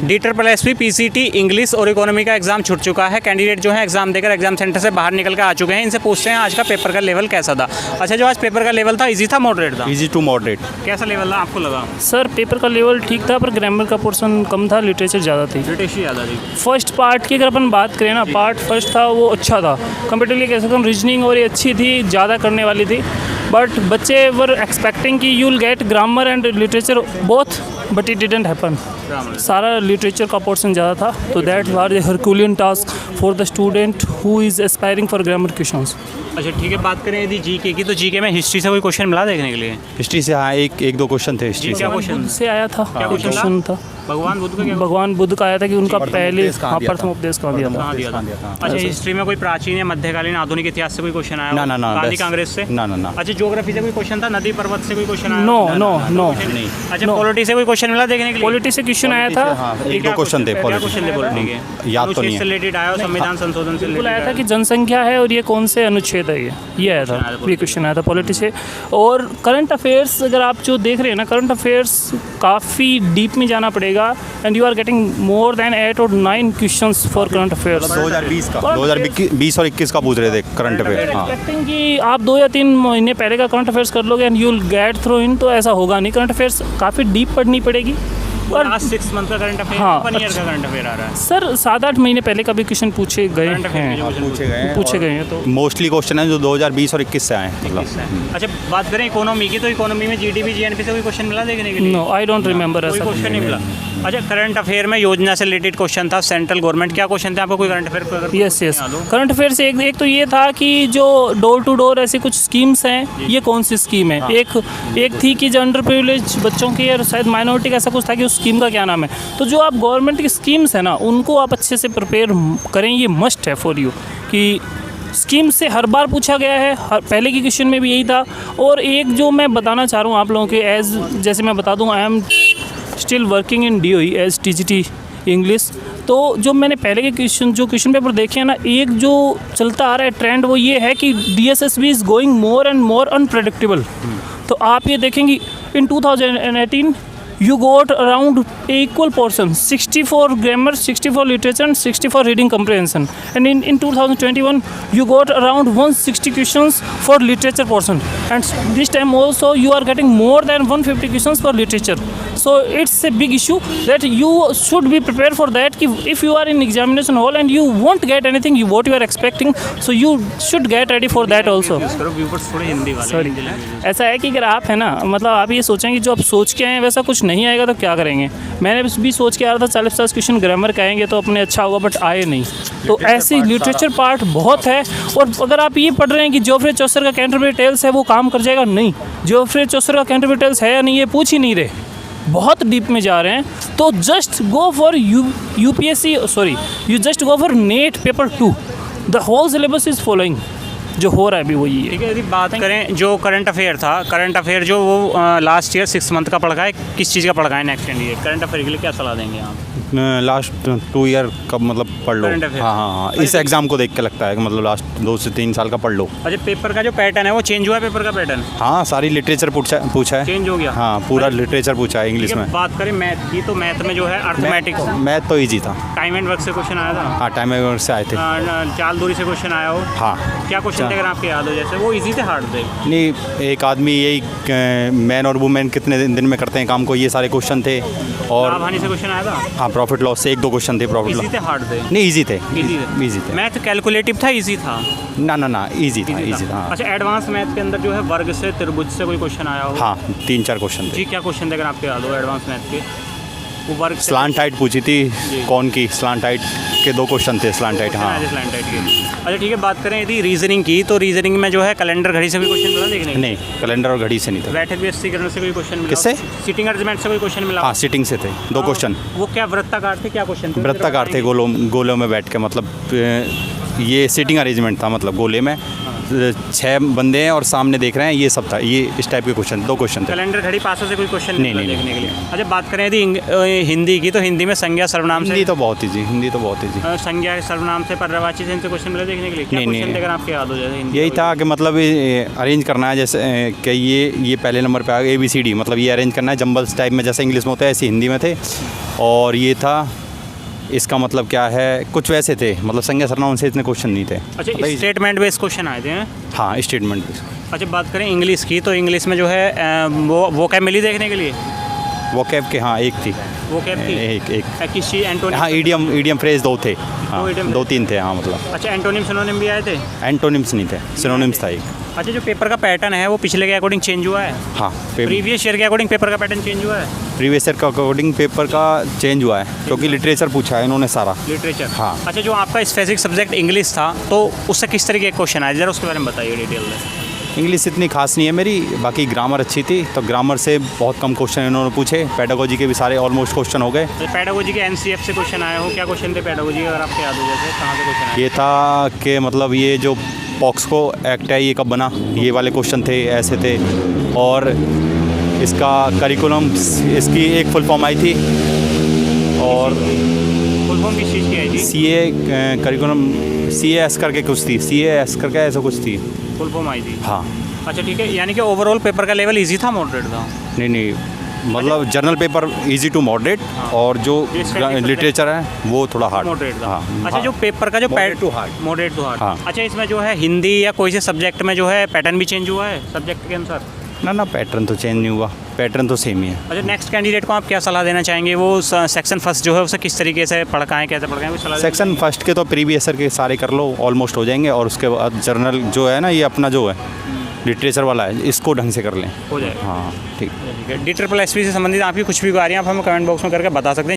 DSSP PCT English और economy का exam छूट चुका है। कैंडिडेट जो है एग्जाम देकर एग्जाम सेंटर से बाहर निकल कर आ चुके हैं। इनसे पूछते हैं आज का पेपर का लेवल कैसा था। अच्छा, जो आज पेपर का लेवल था इजी था मॉडरेट था? Easy to moderate. कैसा लेवल था आपको लगा? सर पेपर का लेवल ठीक था, पर ग्रामर का पोर्शन कम था, लिटरेचर ज़्यादा थी। लिटरेचर ज़्यादा थी। फर्स्ट पार्ट की अगर अपन बात करें ना, पार्ट फर्स्ट था वो अच्छा था कंपेरेटिवली, कह सकता हूँ रीजनिंग और ये अच्छी थी, ज़्यादा करने वाली थी। बट बच्चे वर एक्सपेक्टिंग कि you will get grammar and literature both, but it didn't happen. सारा लिटरेचर का पोर्शन ज़्यादा था, तो that was a herculean task for the student who is aspiring for grammar questions. अच्छा ठीक है, बात करें यदि जीके की, तो जीके में हिस्ट्री से कोई क्वेश्चन मिला देखने के लिए? हिस्ट्री से हाँ, एक दो क्वेश्चन थे हिस्ट्री से। क्या क्वेश्चन से आया था? क्या क्वेश्चन था? भगवान बुद्ध का क्या? भगवान बुद्ध का आया था कि उनका पहले प्रथम उपदेश कहाँ दिया था। अच्छा, हिस्ट्री में कोई प्राचीन या मध्यकालीन आधुनिक इतिहास से कोई क्वेश्चन आया? ना गांधी कांग्रेस से? ना। अच्छा, ज्योग्राफी से कोई क्वेश्चन था? नदी पर्वत से कोई क्वेश्चन आया? नो। अच्छा, पॉलिटी से कोई क्वेश्चन मिला देखने के लिए? पॉलिटी से क्वेश्चन आया था, एक दो क्वेश्चन थे पॉलिटी के। याद तो नहीं से रिलेटेड आया, संविधान संशोधन से बिल्कुल आया था कि जनसंख्या है और ये कौन से अनुच्छेद है, ये आया था, ये क्वेश्चन आया था पॉलिटी से। और करंट अफेयर्स अगर आप जो देख रहे हैं ना, करंट अफेयर्स काफ़ी डीप में जाना पड़ेगा, and you are getting more than 8 और 9 क्वेश्चंस फॉर करंट अफेयर्स। 2020 और 21 का पूछ रहे थे करंट अफेयर। एक्सपेक्टिंग कि आप 2 या 3 महीने पहले का करंट अफेयर्स कर लोगे and you will get through in, तो ऐसा होगा नहीं। करंट अफेयर्स काफ़ी डीप पढ़नी पड़ेगी। और लास्ट 6 मंथ का करंट अफेयर, हाँ, 1 ईयर का करंट अफेयर आ रहा है सर। 7-8 महीने पहले का भी क्वेश्चन पूछे गए हैं, पूछे गए हैं। तो मोस्टली क्वेश्चन है जो 2020 और 21 से आए हैं मतलब। अच्छा, बात करें इकोनॉमी की, तो इकोनॉमी में जीडीपी जीएनपी से कोई क्वेश्चन मिला देखने के लिए? नो, आई डोंट रिमेंबर ऐसा क्वेश्चन नहीं मिला। अच्छा, करंट अफेयर में योजना से रिलेटेड क्वेश्चन था, सेंट्रल गवर्नमेंट, क्या क्वेश्चन थे आपको कोई current affair? Yes current affair से एक तो ये था कि जो डोर टू डोर ऐसी कुछ स्कीम्स हैं, ये कौन सी स्कीम है? एक थी कि जो अंडर प्रिविलेज बच्चों की, और शायद माइनॉरिटी का ऐसा कुछ था कि उस स्कीम का क्या नाम है। तो जो आप गवर्नमेंट की स्कीम्स है ना, उनको आप अच्छे से प्रिपेयर करें, ये मस्ट है फॉर यू। कि स्कीम से हर बार पूछा गया है, पहले की क्वेश्चन में भी यही था। और एक जो मैं बताना चाह रहा हूँ आप लोगों के, जैसे मैं बता दूँ, I am still working in DOE as TGT English. तो जो मैंने पहले के क्वेश्चन पेपर देखे हैं ना, एक जो चलता आ रहा है ट्रेंड, वो ये है कि DSSB is going more and more unpredictable. तो आप ये देखेंगे इन 2018 you got around equal portion, 64 grammar, 64 literature and 64 reading comprehension. And in 2021 you got around 160 questions for literature portion, and this time also you are getting more than 150 questions for literature. So it's a big issue that you should be prepared for that. If you are in examination hall and you won't get anything what you are expecting, so you should get ready for that also. Sorry, ऐसा है कि अगर आप है ना, मतलब आप ये सोचें कि जो आप सोच के आए हैं वैसा कुछ नहीं आएगा तो क्या करेंगे। मैंने भी सोच के आ रहा था 40-50 क्वेश्चन ग्रामर का आएंगे तो अपने अच्छा होगा, बट आए नहीं। तो ऐसी लिटरेचर पार्ट बहुत है। और अगर आप ये पढ़ रहे हैं कि जोफ्रे चौसर का कैंटरबरी टेल्स है वो काम कर जाएगा, नहीं। जोफ्रे चौसर का कैंटरबरी टेल्स है या नहीं ये पूछ ही नहीं रहे, बहुत डीप में जा रहे हैं। तो just go for UPSC, sorry, you just go for net paper 2, the whole syllabus is following. जो हो रहा है अभी वही है। ठीक है, यदि बात करें जो करंट अफेयर था, करंट अफेयर जो वो लास्ट ईयर 6 मंथ का पढ़ है, किस चीज़ का पढ़ है नेक्स्ट ईयर? करंट अफेयर के लिए क्या सलाह देंगे आप? लास्ट 2 ईयर का मतलब पढ़ लो। हाँ, इस एग्ज़ाम को देख के लगता है कि मतलब लास्ट 2 से 3 साल का पढ़ लो। अच्छा, पेपर का जो पैटर्न है वो चेंज हुआ है? पेपर का पैटर्न हाँ, सारी लिटरेचर पूछा है, चेंज हो गया। हाँ, पूरा लिटरेचर पूछा है इंग्लिश में। बात करें मैथ की, तो मैथ में जो है अर्थमेटिक्स, मैथ तो ईजी था। टाइम एंड वर्क से क्वेश्चन आया था? हाँ, टाइम एंड वर्क से आए थे। चाल दूरी से क्वेश्चन आया हो? हाँ। क्या क्वेश्चन थे अगर आपके याद हो? जैसे वो इजी थे, हार्ड थे? नहीं, एक आदमी यही मैन और वुमेन कितने दिन में करते हैं काम को, ये सारे क्वेश्चन थे। और लाभ हानि से क्वेश्चन आया था? हाँ, प्रॉफिट लॉस से 1-2 क्वेश्चन थे। प्रॉफिट लॉस थे, हार्ड थे? नहीं, इजी थे। इजी थे। मैथ कैलकुलेटिव था, इजी था? ना, इजी था। अच्छा, एडवांस मैथ के अंदर जो है वर्ग से, त्रिभुज से कोई क्वेश्चन आया हो? हाँ, 3-4 क्वेश्चन थे। जी, क्या क्वेश्चन थे अगर आपके याद हो एडवांस मैथ के? वो वर्ग स्लांट हाइट पूछी थी, कौन की स्लांट हाइट के 2 क्वेश्चन थे। स्लांट हाइट, हाँ, स्लांट हाइट के। अच्छा ठीक है, बात करें यदि रीजनिंग की, तो रीजनिंग में जो है कैलेंडर घड़ी से कोई क्वेश्चन मिला देखने? नहीं, कैलेंडर और घड़ी से नहीं था। बैठक व्यवस्थीकरण से कोई क्वेश्चन मिला? किससे? सीटिंग अरेंजमेंट से कोई क्वेश्चन मिला? हाँ, सीटिंग से थे 2 क्वेश्चन। वो क्या वृत्ताकार थे? क्या क्वेश्चन थे? वृत्ताकार थे, गोलों में बैठ के, मतलब ये सीटिंग अरेंजमेंट था, मतलब गोले में 6 बंदे हैं और सामने देख रहे हैं, ये सब था, ये इस टाइप के क्वेश्चन, 2 क्वेश्चन थे। कैलेंडर घड़ी पासों से कोई क्वेश्चन नहीं, नहीं, देखने के लिए। अच्छा, बात करें यदि हिंदी की, तो हिंदी में संज्ञा सर्वनाम से हिंदी तो बहुत ईजी, हिंदी तो बहुत ईजी। संज्ञा सर्वनाम से पर्यायवाची से इनसे क्वेश्चन मिले देखने के लिए? क्या नहीं, क्वेश्चन नहीं। देकर आपके याद हो जाए हिंदी यही का? था कि मतलब अरेंज करना है, जैसे कि ये पहले नंबर पे आ गया ABCD, मतलब ये अरेंज करना है जंबल्स टाइप में, जैसे इंग्लिश में होता है ऐसे हिंदी में थे। और ये था, इसका मतलब क्या है, कुछ वैसे थे, मतलब संज्ञा सर्वनाम से इतने क्वेश्चन नहीं थे। अच्छा, स्टेटमेंट बेस्ड क्वेश्चन आए थे? हाँ, स्टेटमेंट। अच्छा, बात करें इंग्लिश की, तो इंग्लिश में जो है वो क्या मिली देखने के लिए? वो कैब के, हाँ एक थी, वो क्या थी? एक किसी एंटोनिम? हाँ, ईडियम फ्रेज 2 थे, हाँ, idiom 2-3 थे, हाँ मतलब। अच्छा, एंटोनिम सिनोनिम भी आए थे? एंटोनिम्स नहीं थे, सिनोनिम्स था एक। अच्छा, जो पेपर का पैटर्न है वो पिछले के अकॉर्डिंग चेंज हुआ है? हाँ, प्रीवियस ईयर के अकॉर्डिंग पेपर का पैटर्न चेंज हुआ है? प्रीवियस ईयर का अकॉर्डिंग पेपर का चेंज हुआ है, क्योंकि लिटरेचर पूछा है इन्होंने सारा। लिटरेचर? हाँ। अच्छा, जो आपका स्पेसिफिक सब्जेक्ट इंग्लिश था, तो उससे किस तरीके के क्वेश्चन आए, जरा उसके बारे में बताइए डिटेल में। इंग्लिश इतनी खास नहीं है मेरी, बाकी ग्रामर अच्छी थी, तो ग्रामर से बहुत कम क्वेश्चन इन्होंने पूछे। पेडागोजी के भी सारे ऑलमोस्ट क्वेश्चन हो गए। पेडागोजी के NCF से क्वेश्चन आए हो? क्या क्वेश्चन थे पेडागोजी के, अगर आपको याद हो जाए कहाँ से क्वेश्चन आए? ये था कि मतलब ये जो पॉक्सको एक्ट है ये कब बना, ये वाले क्वेश्चन थे, ऐसे थे। और इसका करिकुलम, इसकी एक फुल फॉर्म आई थी, और फुल फॉर्म किस चीज़ की आई थी? CA करिकुलम, CAS करके कुछ थी, CAS करके ऐसा कुछ थी, फुल फॉर्म आई थी? हाँ। अच्छा, ठीक है, यानी कि ओवरऑल पेपर का लेवल इजी था, मॉडरेट था? नहीं, मतलब general paper easy to moderate, और जो लिटरेचर है वो थोड़ा हार्ड। मॉडरेट था? हाँ। अच्छा, जो पेपर का जो Moderate to hard। Moderate to hard. हाँ। अच्छा, इसमें जो है हिंदी या कोई से सब्जेक्ट में जो है पैटर्न भी चेंज हुआ है सब्जेक्ट के अनुसार? ना, पैटर्न तो चेंज नहीं हुआ, पैटर्न तो सेम ही है। अच्छा, नेक्स्ट कैंडिडेट को आप क्या सलाह देना चाहेंगे? वो सेक्शन फर्स्ट जो है उसे किस तरीके से पढ़काएं, कैसे पढ़काएं, कुछ सलाह देना सेक्शन फर्स्ट के तो प्रीवियस ईयर के सारे कर लो, ऑलमोस्ट हो जाएंगे। और उसके बाद जर्नल जो है ना, ये अपना जो है लिटरेचर वाला है, इसको ढंग से कर लें, हो जाएगा? हाँ ठीक। ठीक है। DSSS से संबंधित आपकी कुछ भी क्वेरी आप हमें कमेंट बॉक्स में करके बता सकते हैं।